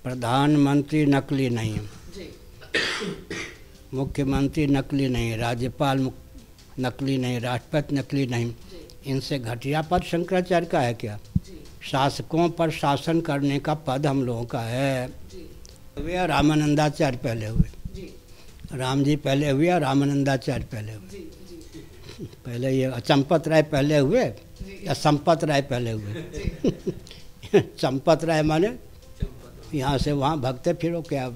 प्रधानमंत्री नकली नहीं, मुख्यमंत्री नकली नहीं, राज्यपाल नकली नहीं, राष्ट्रपति नकली नहीं। इनसे घटिया पद शंकराचार्य का है क्या? शासकों पर शासन करने का पद हम लोगों का है। वे रामानंदाचार्य पहले हुए, राम जी पहले हुए और रामानंदाचार्य पहले हुए। पहले ये चंपत राय पहले हुए या संपत राय पहले हुए? चंपत राय माने यहाँ से वहाँ भगते फिरो क्या,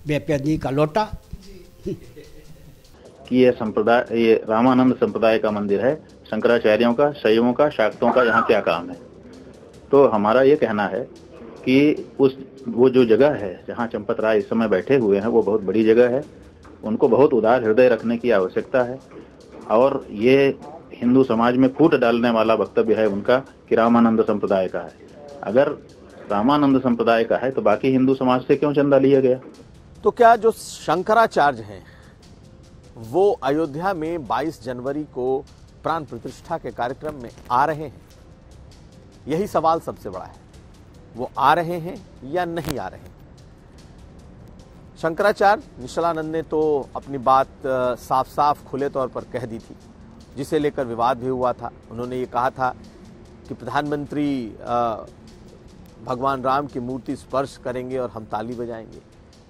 बेपैदनी का लोटा। कि ये संप्रदाय, ये रामानंद संप्रदाय का मंदिर है, शंकराचार्यों का, शैवों का, शाक्तों का यहाँ क्या काम है? तो हमारा ये कहना है कि वो जो जगह है जहाँ चंपत राय इस समय बैठे हुए हैं वो बहुत बड़ी जगह है, उनको बहुत उदार हृदय रखने की आवश्यकता है। और ये हिंदू समाज में फूट डालने वाला वक्तव्य है उनका कि रामानंद संप्रदाय का है। अगर रामानंद संप्रदाय का है तो बाकी हिंदू समाज से क्यों चंदा लिया गया? तो क्या जो शंकराचार्य हैं वो अयोध्या में 22 जनवरी को प्राण प्रतिष्ठा के कार्यक्रम में आ रहे हैं? यही सवाल सबसे बड़ा है। वो आ रहे हैं या नहीं आ रहे हैं? शंकराचार्य निश्चलानंद ने तो अपनी बात साफ साफ खुले तौर पर कह दी थी, जिसे लेकर विवाद भी हुआ था। उन्होंने ये कहा था कि प्रधानमंत्री भगवान राम की मूर्ति स्पर्श करेंगे और हम ताली बजाएंगे।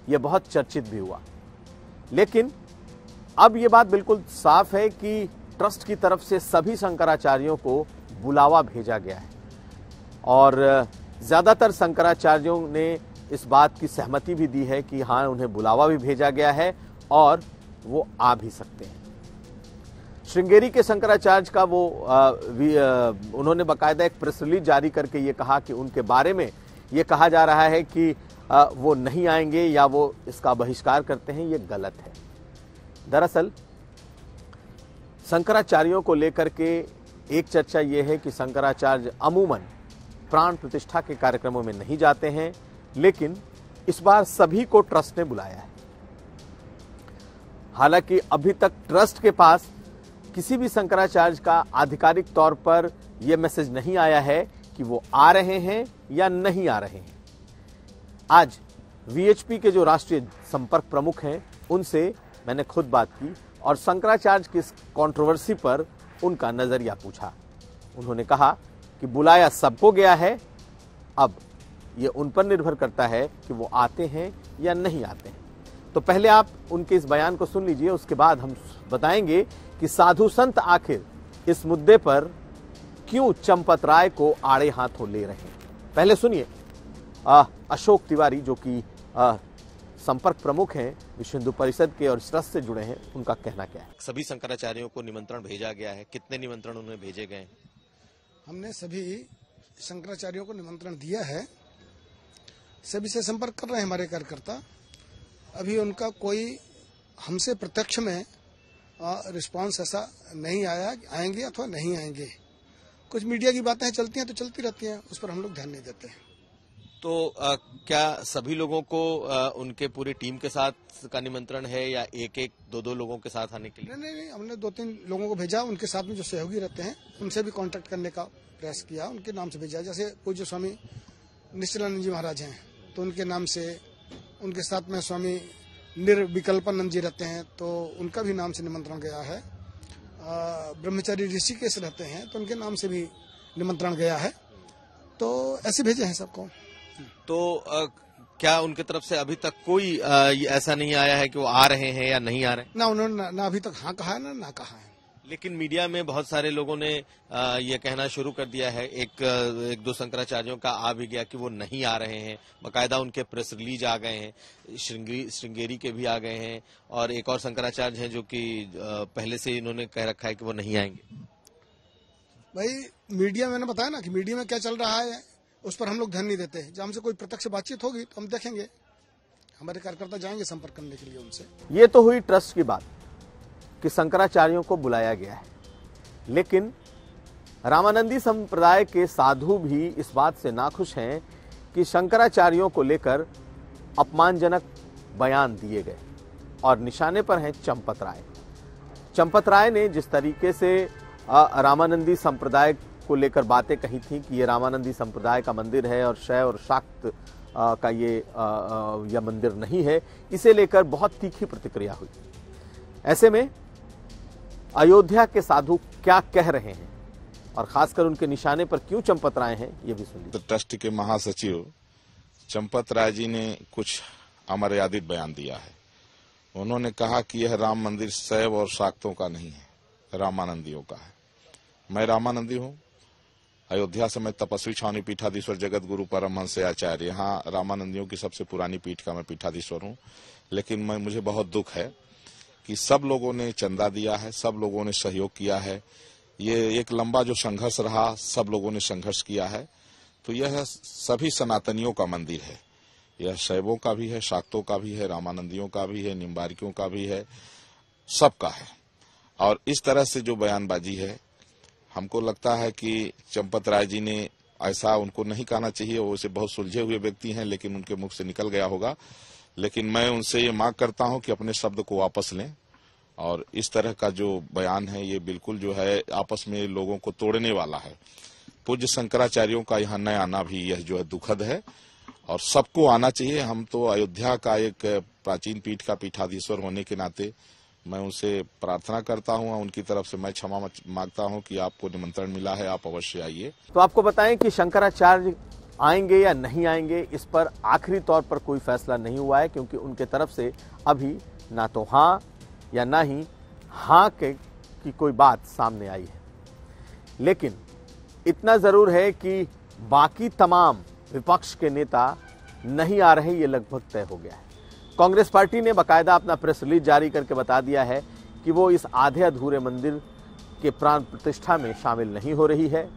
यह बहुत चर्चित भी हुआ। लेकिन अब ये बात बिल्कुल साफ है कि ट्रस्ट की तरफ से सभी शंकराचार्यों को बुलावा भेजा गया है और ज्यादातर शंकराचार्यों ने इस बात की सहमति भी दी है कि हाँ, उन्हें बुलावा भी भेजा गया है और वो आ भी सकते हैं। श्रृंगेरी के शंकराचार्य का उन्होंने बाकायदा एक प्रेस रिलीज जारी करके ये कहा कि उनके बारे में ये कहा जा रहा है कि वो नहीं आएंगे या वो इसका बहिष्कार करते हैं, ये गलत है। दरअसल शंकराचार्यों को लेकर के एक चर्चा ये है कि शंकराचार्य अमूमन प्राण प्रतिष्ठा के कार्यक्रमों में नहीं जाते हैं, लेकिन इस बार सभी को ट्रस्ट ने बुलाया है। हालांकि अभी तक ट्रस्ट के पास किसी भी शंकराचार्य का आधिकारिक तौर पर यह मैसेज नहीं आया है कि वो आ रहे हैं या नहीं आ रहे हैं। आज वीएचपी के जो राष्ट्रीय संपर्क प्रमुख हैं उनसे मैंने खुद बात की और शंकराचार्य की इस कंट्रोवर्सी पर उनका नजरिया पूछा। उन्होंने कहा कि बुलाया सबको गया है, अब ये उन पर निर्भर करता है कि वो आते हैं या नहीं आते हैं। तो पहले आप उनके इस बयान को सुन लीजिए, उसके बाद हम बताएंगे कि साधु संत आखिर इस मुद्दे पर क्यों चंपत राय को आड़े हाथों ले रहे हैं। पहले सुनिए अशोक तिवारी, जो कि संपर्क प्रमुख हैं विश्व हिंदू परिषद के और इस ट्रस्ट से जुड़े हैं, उनका कहना क्या है। सभी शंकराचार्यों को निमंत्रण भेजा गया है, कितने निमंत्रण उन्हें भेजे गए? हमने सभी शंकराचार्यों को निमंत्रण दिया है, सभी से संपर्क कर रहे हैं हमारे कार्यकर्ता। अभी उनका कोई हमसे प्रत्यक्ष में रिस्पांस ऐसा नहीं आया कि आएंगे अथवा नहीं आएंगे। कुछ मीडिया की बातें चलती हैं तो चलती रहती हैं, उस पर हम लोग ध्यान नहीं देते हैं। तो क्या सभी लोगों को उनके पूरी टीम के साथ का निमंत्रण है या एक एक दो लोगों के साथ आने के लिए? नहीं, हमने 2-3 लोगों को भेजा, उनके साथ में जो सहयोगी रहते हैं उनसे भी कांटेक्ट करने का प्रयास किया, उनके नाम से भेजा। जैसे पूज्य स्वामी निश्चलानंद जी महाराज हैं तो उनके नाम से, उनके साथ में स्वामी निर्विकल्पानंद जी रहते हैं तो उनका भी नाम से निमंत्रण गया है। ब्रह्मचारी ऋषिकेश रहते हैं तो उनके नाम से भी निमंत्रण गया है। तो ऐसे भेजे हैं सबको। तो क्या उनके तरफ से अभी तक कोई ऐसा नहीं आया है कि वो आ रहे हैं या नहीं आ रहे हैं? ना, उन्होंने ना अभी तक हाँ कहा है ना कहा है। लेकिन मीडिया में बहुत सारे लोगों ने ये कहना शुरू कर दिया है, एक दो शंकराचार्यों का आ भी गया कि वो नहीं आ रहे हैं। बाकायदा उनके प्रेस रिलीज आ गए हैं, श्रृंगेरी के भी आ गए हैं और एक और शंकराचार्य हैं जो कि पहले से इन्होंने कह रखा है कि वो नहीं आएंगे। भाई मीडिया, मैंने बताया ना कि मीडिया में क्या चल रहा है उस पर हम लोग ध्यान नहीं देते। जब हमसे कोई प्रत्यक्ष बातचीत होगी तो हम देखेंगे, हमारे कार्यकर्ता जाएंगे संपर्क करने के लिए उनसे। ये तो हुई ट्रस्ट की बात कि शंकराचार्यों को बुलाया गया है, लेकिन रामानंदी संप्रदाय के साधु भी इस बात से नाखुश हैं कि शंकराचार्यों को लेकर अपमानजनक बयान दिए गए और निशाने पर हैं चंपत राय। चंपत राय ने जिस तरीके से रामानंदी संप्रदाय को लेकर बातें कही थी कि ये रामानंदी संप्रदाय का मंदिर है और शैव और शाक्त का ये यह मंदिर नहीं है। इसे लेकर बहुत तीखी प्रतिक्रिया हुई। ऐसे में अयोध्या के साधु क्या कह रहे हैं और खासकर उनके निशाने पर क्यों चंपत राय हैं, ये भी सुनिए। ट्रस्ट के महासचिव चंपत राय जी ने कुछ अमर्यादित बयान दिया है। उन्होंने कहा कि यह राम मंदिर शैव और शाक्तों का नहीं है, रामानंदियों का है। मैं रामानंदी हूँ। अयोध्या से मैं तपस्वी छावनी पीठाधीश्वर जगत गुरु परमहंस आचार्य, यहाँ रामानंदियों की सबसे पुरानी पीठ का मैं पीठाधीश्वर हूँ। लेकिन मुझे बहुत दुख है कि सब लोगों ने चंदा दिया है, सब लोगों ने सहयोग किया है। ये एक लंबा जो संघर्ष रहा, सब लोगों ने संघर्ष किया है। तो यह सभी सनातनियों का मंदिर है। यह शैवों का भी है, शाक्तों का भी है, रामानंदियों का भी है, निम्बार्कियों का भी है, सबका है। और इस तरह से जो बयानबाजी है, हमको लगता है कि चंपत राय जी ने ऐसा उनको नहीं कहना चाहिए। वो वैसे बहुत सुलझे हुए व्यक्ति हैं, लेकिन उनके मुख से निकल गया होगा। लेकिन मैं उनसे ये मांग करता हूं कि अपने शब्द को वापस लें। और इस तरह का जो बयान है, ये बिल्कुल जो है आपस में लोगों को तोड़ने वाला है। पूज्य शंकराचार्यों का यहाँ न आना भी यह जो है दुखद है और सबको आना चाहिए। हम तो अयोध्या का एक प्राचीन पीठ का पीठाधीश्वर होने के नाते मैं उनसे प्रार्थना करता हूं, उनकी तरफ से मैं क्षमा मांगता हूं कि आपको निमंत्रण मिला है, आप अवश्य आइए। तो आपको बताएं कि शंकराचार्य आएंगे या नहीं आएंगे, इस पर आखिरी तौर पर कोई फैसला नहीं हुआ है, क्योंकि उनके तरफ से अभी ना तो हाँ या ना ही हाँ की कोई बात सामने आई है। लेकिन इतना जरूर है कि बाकी तमाम विपक्ष के नेता नहीं आ रहे, ये लगभग तय हो गया है। कांग्रेस पार्टी ने बाकायदा अपना प्रेस रिलीज जारी करके बता दिया है कि वो इस आधे अधूरे मंदिर के प्राण प्रतिष्ठा में शामिल नहीं हो रही है।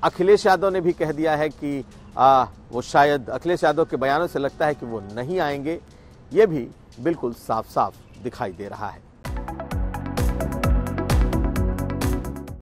अखिलेश यादव ने भी कह दिया है कि वो शायद अखिलेश यादव के बयानों से लगता है कि वो नहीं आएंगे। ये भी बिल्कुल साफ साफ दिखाई दे रहा है।